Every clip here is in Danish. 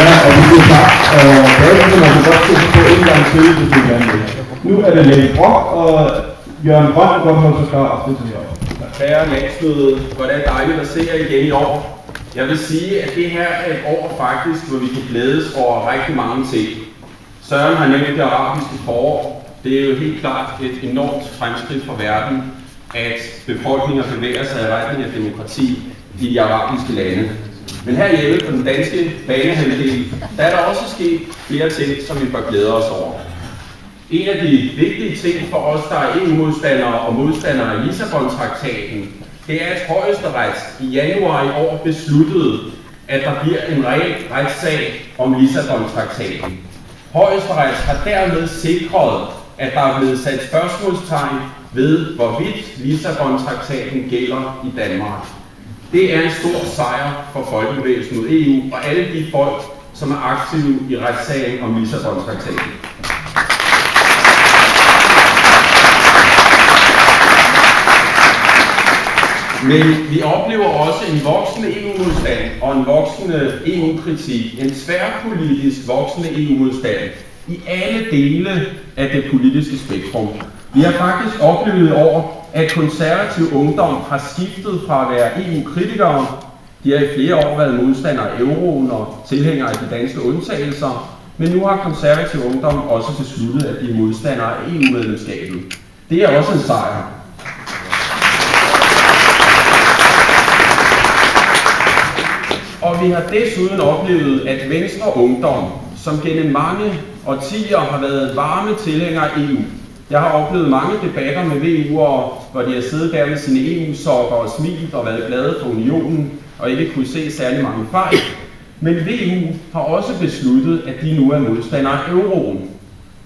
Ja, og vi siger tak. Basen kan man godt se på en gang til, hvis vi gerne vil. Nu er det Lene Brock og Jørgen Grøn, der så skal afslutte her. Kære landsmøde, hvor det er dejligt at se jer igen i år. Jeg vil sige, at det her er et år faktisk, hvor vi kan glædes over rigtig mange ting. Søren har nævnt det arabiske forår. Det er jo helt klart et enormt fremskridt for verden, at befolkninger bevæger sig i retning af demokrati i de arabiske lande. Men herhjemme på den danske banehalvdel, der er der også sket flere ting, som vi bør glæde os over. En af de vigtige ting for os, der er EU-modstandere og modstandere af Lissabon-traktaten, det er, at Højesteret i januar i år besluttede, at der bliver en reel retssag om Lissabon-traktaten. Højesteret har dermed sikret, at der er blevet sat spørgsmålstegn ved, hvorvidt Lissabon-traktaten gælder i Danmark. Det er en stor sejr for folkebevægelsen mod EU og alle de folk, som er aktive i retssagen om Lissabon-traktaten. Men vi oplever også en voksende EU-modstand og en voksende EU-kritik, en tværpolitisk voksende EU-modstand i alle dele af det politiske spektrum. Vi har faktisk oplevet over, at konservativ ungdom har skiftet fra at være EU-kritikere. De har i flere år været modstandere af euroen og tilhængere af de danske undtagelser, men nu har konservativ ungdom også besluttet, at de er modstandere af EU-medlemskabet. Det er også en sejr. Og vi har desuden oplevet, at Venstre Ungdom, som gennem mange årtier har været varme tilhængere af EU. Jeg har oplevet mange debatter med VU'ere, hvor de har siddet der med sine EU-sokker og smilt og været glade for unionen og ikke kunne se særlig mange fejl. Men VU har også besluttet, at de nu er modstandere af euroen.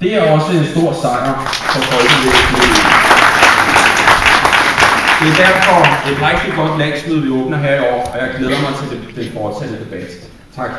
Det er også en stor sejr for folkebevægelsen. Det er derfor et rigtig godt landsmøde, vi åbner her i år, og jeg glæder mig til den fortsatte debat. Tak.